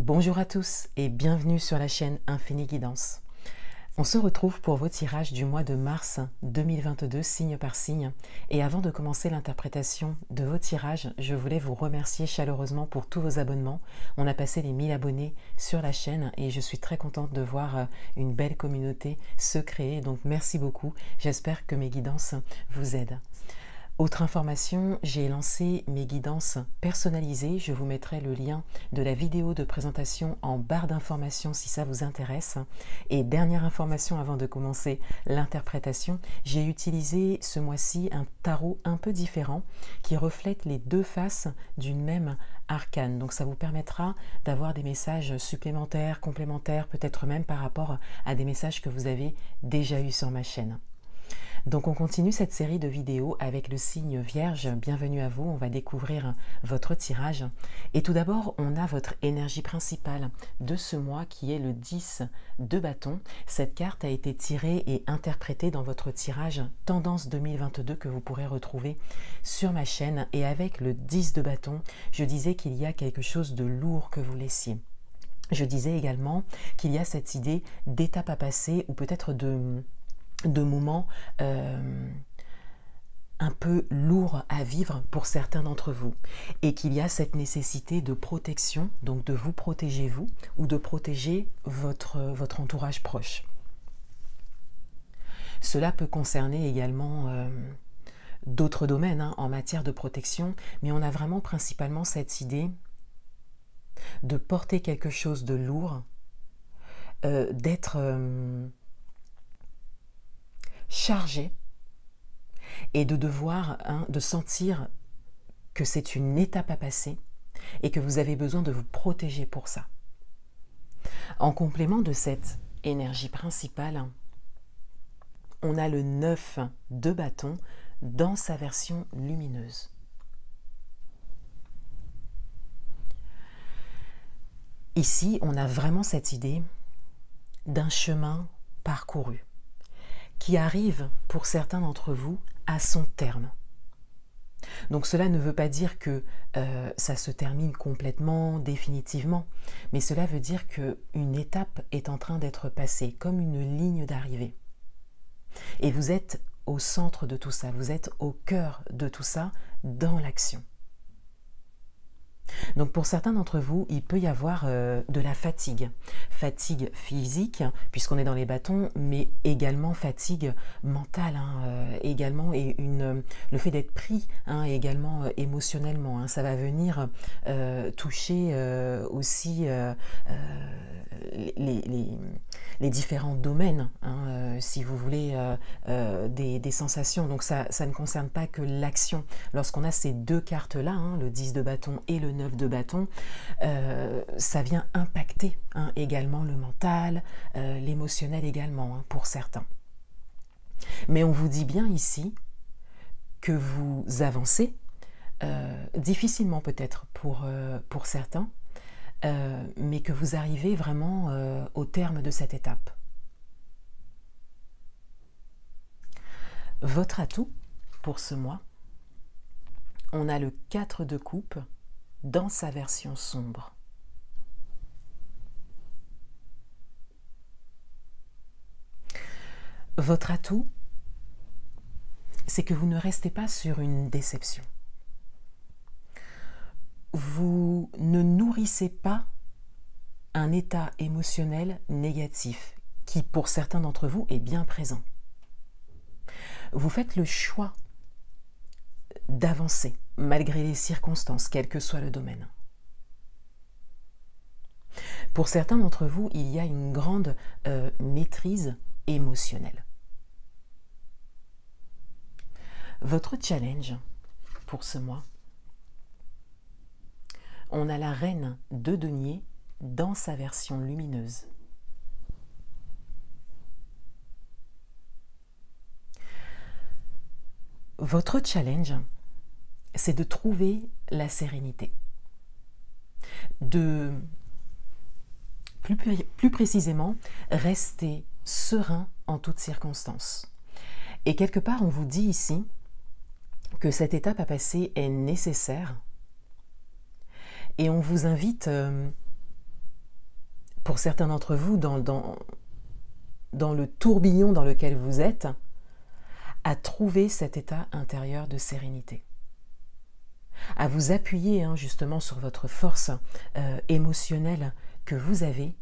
Bonjour à tous et bienvenue sur la chaîne Infini Guidance. On se retrouve pour vos tirages du mois de mars 2022, signe par signe. Et avant de commencer l'interprétation de vos tirages, je voulais vous remercier chaleureusement pour tous vos abonnements. On a passé les 1000 abonnés sur la chaîne et je suis très contente de voir une belle communauté se créer. Donc merci beaucoup, j'espère que mes guidances vous aident. Autre information, j'ai lancé mes guidances personnalisées. Je vous mettrai le lien de la vidéo de présentation en barre d'informations si ça vous intéresse. Et dernière information avant de commencer l'interprétation, j'ai utilisé ce mois-ci un tarot un peu différent qui reflète les deux faces d'une même arcane. Donc ça vous permettra d'avoir des messages supplémentaires, complémentaires, peut-être même par rapport à des messages que vous avez déjà eus sur ma chaîne. Donc on continue cette série de vidéos avec le signe Vierge. Bienvenue à vous, on va découvrir votre tirage. Et tout d'abord, on a votre énergie principale de ce mois qui est le 10 de bâton. Cette carte a été tirée et interprétée dans votre tirage Tendance 2022 que vous pourrez retrouver sur ma chaîne. Et avec le 10 de bâton, je disais qu'il y a quelque chose de lourd que vous laissiez. Je disais également qu'il y a cette idée d'étape à passer ou peut-être de moments un peu lourds à vivre pour certains d'entre vous et qu'il y a cette nécessité de protection, donc de vous protéger vous ou de protéger votre entourage proche. Cela peut concerner également d'autres domaines en matière de protection, mais on a vraiment principalement cette idée de porter quelque chose de lourd, d'être chargé et de devoir, de sentir que c'est une étape à passer et que vous avez besoin de vous protéger pour ça. En complément de cette énergie principale, on a le 9 de bâton dans sa version lumineuse. Ici, on a vraiment cette idée d'un chemin parcouru qui arrive pour certains d'entre vous à son terme. Donc cela ne veut pas dire que ça se termine complètement, définitivement, mais cela veut dire qu'une étape est en train d'être passée, comme une ligne d'arrivée. Et vous êtes au centre de tout ça, vous êtes au cœur de tout ça, dans l'action. Donc pour certains d'entre vous, il peut y avoir de la fatigue. Fatigue physique, puisqu'on est dans les bâtons, mais également fatigue mentale, également, et le fait d'être pris, également émotionnellement. Ça va venir toucher aussi les différents domaines, si vous voulez, des sensations. Donc ça ne concerne pas que l'action. Lorsqu'on a ces deux cartes-là, le 10 de bâton et le 9 de bâton, ça vient impacter également le mental, l'émotionnel également, pour certains. Mais on vous dit bien ici que vous avancez, difficilement peut-être pour certains, mais que vous arrivez vraiment au terme de cette étape. Votre atout pour ce mois, on a le 4 de coupe dans sa version sombre. Votre atout, c'est que vous ne restez pas sur une déception. Vous ne nourrissez pas un état émotionnel négatif qui, pour certains d'entre vous, est bien présent. Vous faites le choix d'avancer malgré les circonstances, quel que soit le domaine. Pour certains d'entre vous, il y a une grande maîtrise émotionnelle. Votre challenge pour ce mois, on a la reine de denier dans sa version lumineuse. Votre challenge, c'est de trouver la sérénité, de plus précisément rester serein en toutes circonstances. Et quelque part, on vous dit ici que cette étape à passer est nécessaire et on vous invite pour certains d'entre vous, dans le tourbillon dans lequel vous êtes, à trouver cet état intérieur de sérénité. À vous appuyer justement sur votre force émotionnelle que vous avez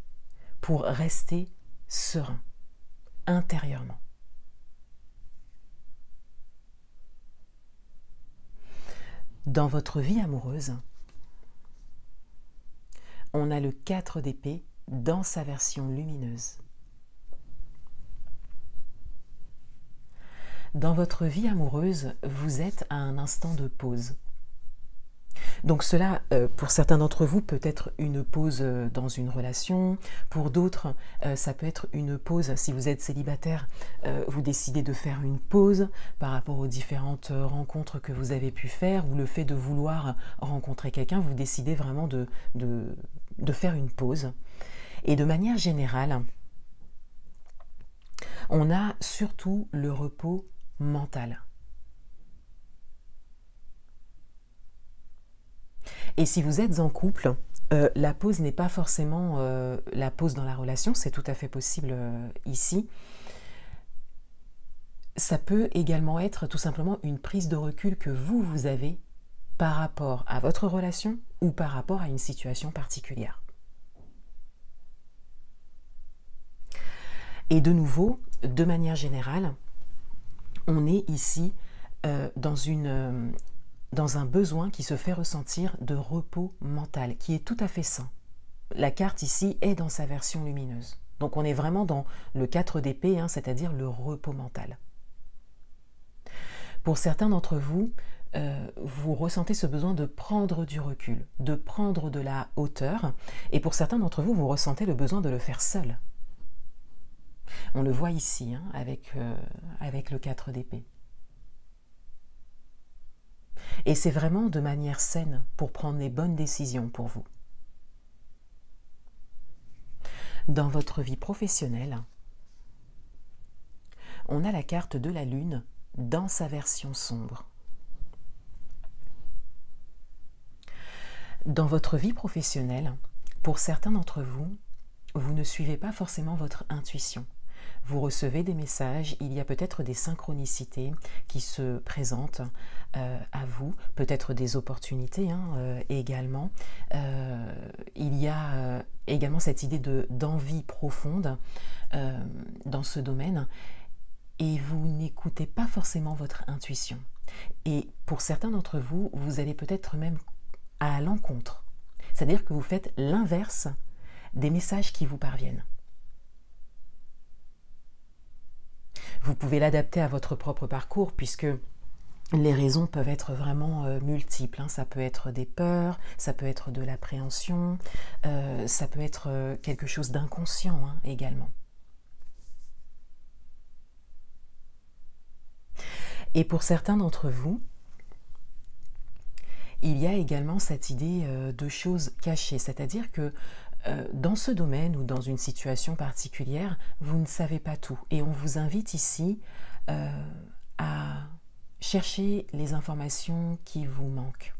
pour rester serein, intérieurement. Dans votre vie amoureuse, on a le 4 d'épée dans sa version lumineuse. Dans votre vie amoureuse, vous êtes à un instant de pause. Donc cela, pour certains d'entre vous, peut être une pause dans une relation. Pour d'autres, ça peut être une pause, si vous êtes célibataire, vous décidez de faire une pause par rapport aux différentes rencontres que vous avez pu faire, ou le fait de vouloir rencontrer quelqu'un, vous décidez vraiment de faire une pause. Et de manière générale, on a surtout le repos mental. Et si vous êtes en couple, la pause n'est pas forcément la pause dans la relation, c'est tout à fait possible ici. Ça peut également être tout simplement une prise de recul que vous avez par rapport à votre relation ou par rapport à une situation particulière. Et de nouveau, de manière générale, on est ici dans un besoin qui se fait ressentir de repos mental, qui est tout à fait sain. La carte ici est dans sa version lumineuse. Donc on est vraiment dans le 4 d'épée, c'est-à-dire le repos mental. Pour certains d'entre vous, vous ressentez ce besoin de prendre du recul, de prendre de la hauteur, et pour certains d'entre vous, vous ressentez le besoin de le faire seul. On le voit ici, avec le 4 d'épée. Et c'est vraiment de manière saine pour prendre les bonnes décisions pour vous. Dans votre vie professionnelle, on a la carte de la Lune dans sa version sombre. Dans votre vie professionnelle, pour certains d'entre vous, vous ne suivez pas forcément votre intuition. Vous recevez des messages, il y a peut-être des synchronicités qui se présentent à vous, peut-être des opportunités également. Il y a également cette idée d'envie profonde dans ce domaine et vous n'écoutez pas forcément votre intuition. Et pour certains d'entre vous, vous allez peut-être même à l'encontre, c'est-à-dire que vous faites l'inverse des messages qui vous parviennent. Vous pouvez l'adapter à votre propre parcours puisque les raisons peuvent être vraiment multiples. Ça peut être des peurs, ça peut être de l'appréhension, ça peut être quelque chose d'inconscient également. Et pour certains d'entre vous, il y a également cette idée de choses cachées, c'est-à-dire que dans ce domaine ou dans une situation particulière, vous ne savez pas tout. Et on vous invite ici à chercher les informations qui vous manquent.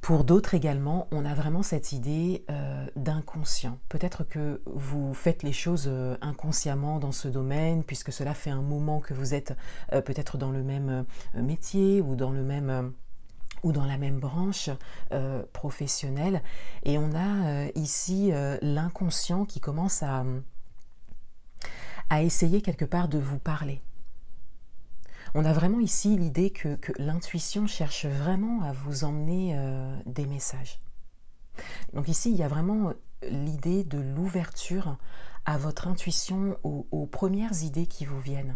Pour d'autres également, on a vraiment cette idée d'inconscient. Peut-être que vous faites les choses inconsciemment dans ce domaine, puisque cela fait un moment que vous êtes peut-être dans le même métier ou dans la même branche professionnelle. Et on a ici l'inconscient qui commence à essayer quelque part de vous parler. On a vraiment ici l'idée que l'intuition cherche vraiment à vous emmener des messages. Donc ici, il y a vraiment l'idée de l'ouverture à votre intuition, aux premières idées qui vous viennent.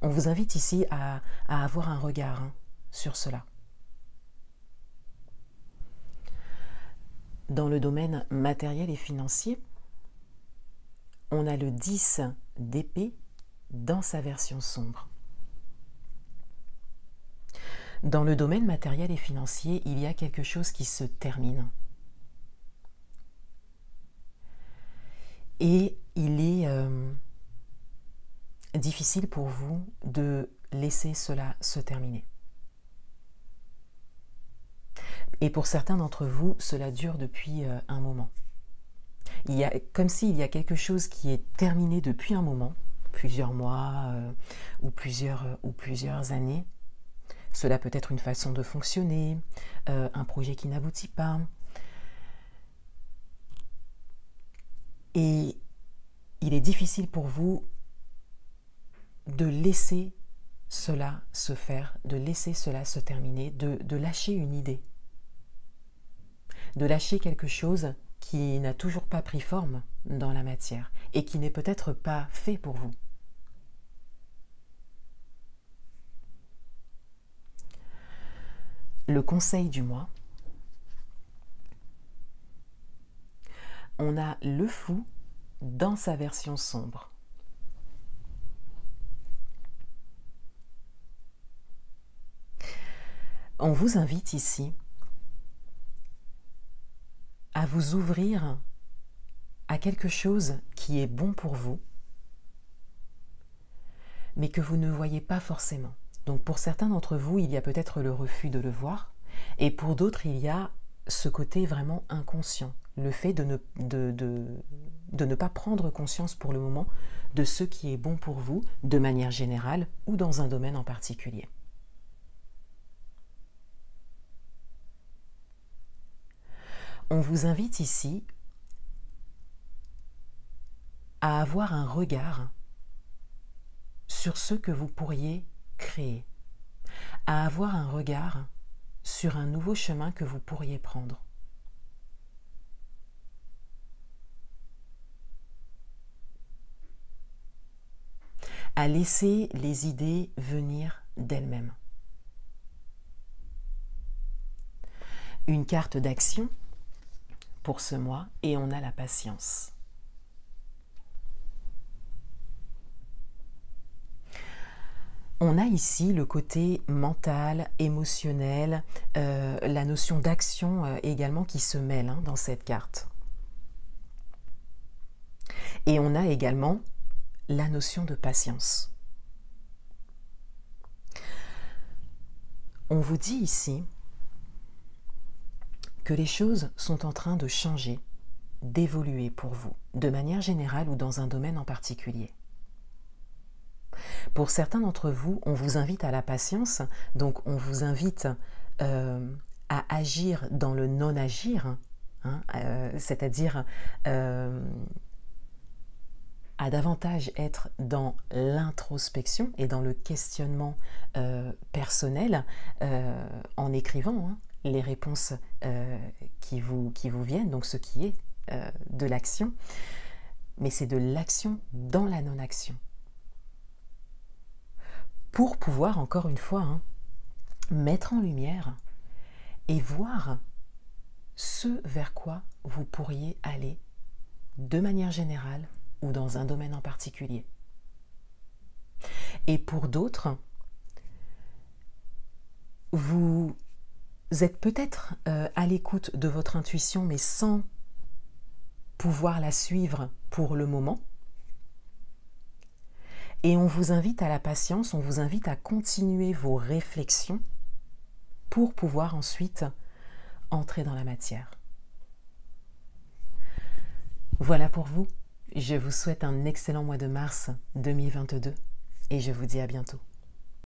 On vous invite ici à avoir un regard sur cela. Dans le domaine matériel et financier, on a le 10 d'épée dans sa version sombre. Dans le domaine matériel et financier, il y a quelque chose qui se termine. Et il est difficile pour vous de laisser cela se terminer. Et pour certains d'entre vous, cela dure depuis un moment. Comme s'il y a quelque chose qui est terminé depuis un moment, plusieurs mois ou plusieurs années. Cela peut être une façon de fonctionner, un projet qui n'aboutit pas. Et il est difficile pour vous de laisser cela se faire, de laisser cela se terminer, de lâcher une idée, de lâcher quelque chose qui n'a toujours pas pris forme dans la matière et qui n'est peut-être pas fait pour vous. Le conseil du mois, on a le fou dans sa version sombre. On vous invite ici à vous ouvrir à quelque chose qui est bon pour vous, mais que vous ne voyez pas forcément. Donc pour certains d'entre vous, il y a peut-être le refus de le voir, et pour d'autres, il y a ce côté vraiment inconscient, le fait de ne pas prendre conscience pour le moment de ce qui est bon pour vous, de manière générale ou dans un domaine en particulier. On vous invite ici à avoir un regard sur ce que vous pourriez créer, à avoir un regard sur un nouveau chemin que vous pourriez prendre. À laisser les idées venir d'elles-mêmes. Une carte d'action pour ce mois et on a la patience. On a ici le côté mental, émotionnel, la notion d'action également qui se mêle dans cette carte. Et on a également la notion de patience. On vous dit ici que les choses sont en train de changer, d'évoluer pour vous, de manière générale ou dans un domaine en particulier. Pour certains d'entre vous, on vous invite à la patience, donc on vous invite à agir dans le non-agir, c'est-à-dire à davantage être dans l'introspection et dans le questionnement personnel en écrivant les réponses qui vous viennent, donc ce qui est de l'action, mais c'est de l'action dans la non-action. Pour pouvoir, encore une fois, mettre en lumière et voir ce vers quoi vous pourriez aller de manière générale ou dans un domaine en particulier. Et pour d'autres, vous êtes peut-être à l'écoute de votre intuition, mais sans pouvoir la suivre pour le moment. Et on vous invite à la patience, on vous invite à continuer vos réflexions pour pouvoir ensuite entrer dans la matière. Voilà pour vous. Je vous souhaite un excellent mois de mars 2022 et je vous dis à bientôt.